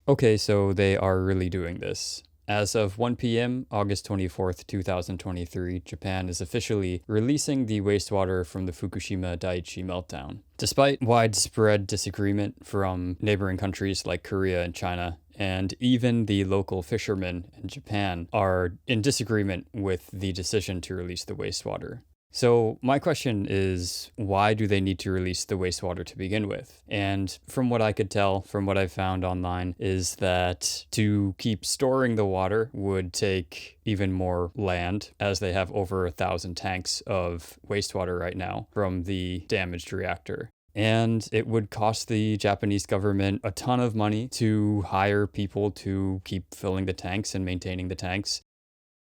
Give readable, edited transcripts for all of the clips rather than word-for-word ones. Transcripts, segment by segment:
Okay, so they are really doing this. As of 1 p.m., August 24th, 2023, Japan is officially releasing the wastewater from the Fukushima Daiichi meltdown. Despite widespread disagreement from neighboring countries like Korea and China, and even the local fishermen in Japan are in disagreement with the decision to release the wastewater. So my question is, why do they need to release the wastewater to begin with? And from what I could tell, from what I found online, is that to keep storing the water would take even more land, as they have over 1,000 tanks of wastewater right now from the damaged reactor. And it would cost the Japanese government a ton of money to hire people to keep filling the tanks and maintaining the tanks.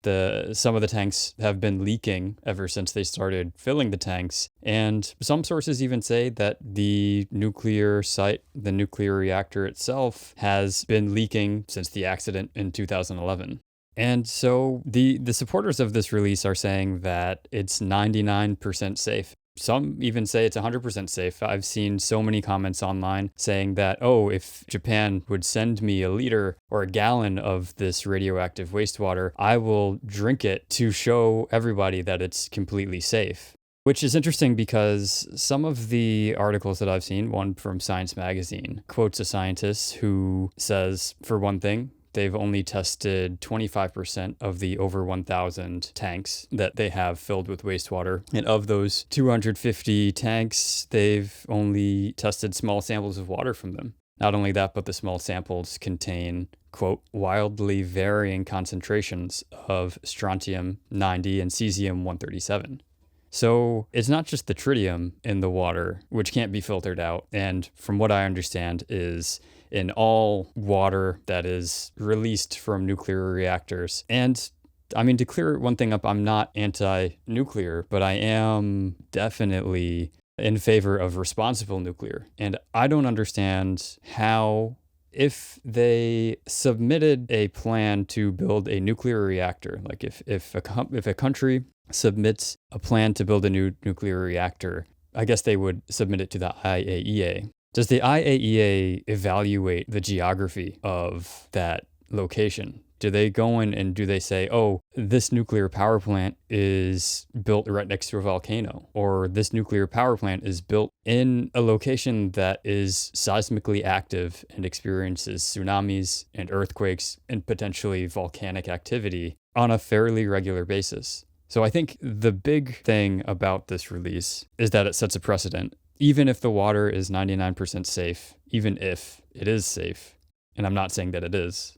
Some of the tanks have been leaking ever since they started filling the tanks, and some sources even say that the nuclear site, the nuclear reactor itself, has been leaking since the accident in 2011. And so the supporters of this release are saying that it's 99% safe. Some even say it's 100% safe. I've seen so many comments online saying that, oh, if Japan would send me a liter or a gallon of this radioactive wastewater, I will drink it to show everybody that it's completely safe. Which is interesting because some of the articles that I've seen, one from Science Magazine, quotes a scientist who says, for one thing, they've only tested 25% of the over 1,000 tanks that they have filled with wastewater. And of those 250 tanks, they've only tested small samples of water from them. Not only that, but the small samples contain, quote, wildly varying concentrations of strontium-90 and cesium-137. So it's not just the tritium in the water, which can't be filtered out. And from what I understand is in all water that is released from nuclear reactors. And I mean, to clear one thing up, I'm not anti-nuclear, but I am definitely in favor of responsible nuclear. And I don't understand how, if they submitted a plan to build a nuclear reactor, like if a country submits a plan to build a new nuclear reactor, I guess they would submit it to the IAEA. Does the IAEA evaluate the geography of that location? Do they go in and do they say, oh, this nuclear power plant is built right next to a volcano, or this nuclear power plant is built in a location that is seismically active and experiences tsunamis and earthquakes and potentially volcanic activity on a fairly regular basis? So I think the big thing about this release is that it sets a precedent. Even if the water is 99% safe, even if it is safe, and I'm not saying that it is,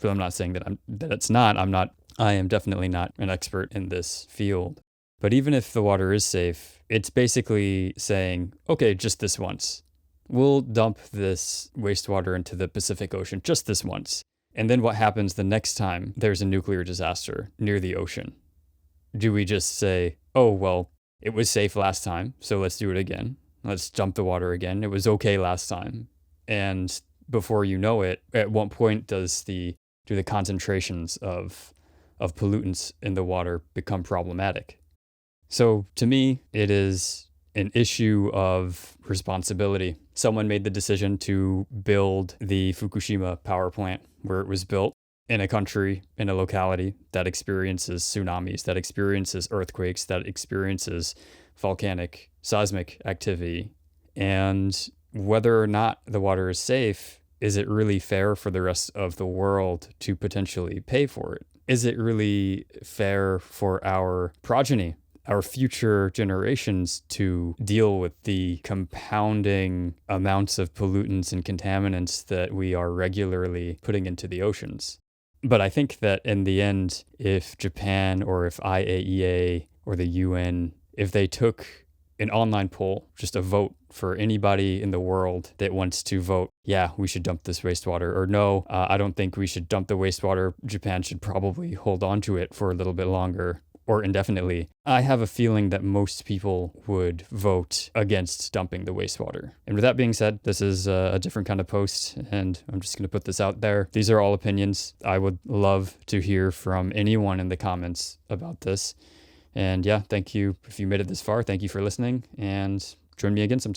but I'm not saying that it's not. I am definitely not an expert in this field. But even if the water is safe, it's basically saying, okay, just this once. We'll dump this wastewater into the Pacific Ocean just this once. And then what happens the next time there's a nuclear disaster near the ocean? Do we just say, oh, well, it was safe last time, so let's do it again. Let's dump the water again. It was okay last time. And before you know it, at what point do the concentrations of pollutants in the water become problematic? So to me, it is an issue of responsibility. Someone made the decision to build the Fukushima power plant where it was built in a country, in a locality that experiences tsunamis, that experiences earthquakes, that experiences volcanic seismic activity. And whether or not the water is safe, is it really fair for the rest of the world to potentially pay for it? Is it really fair for our progeny, our future generations, to deal with the compounding amounts of pollutants and contaminants that we are regularly putting into the oceans? But I think that in the end, if Japan or if IAEA or the UN, if they took an online poll, just a vote for anybody in the world that wants to vote, yeah, we should dump this wastewater, or no, I don't think we should dump the wastewater, Japan should probably hold on to it for a little bit longer or indefinitely, I have a feeling that most people would vote against dumping the wastewater. And with that being said, this is a different kind of post, and I'm just going to put this out there. These are all opinions. I would love to hear from anyone in the comments about this. And yeah, thank you. If you made it this far, thank you for listening, and join me again sometime.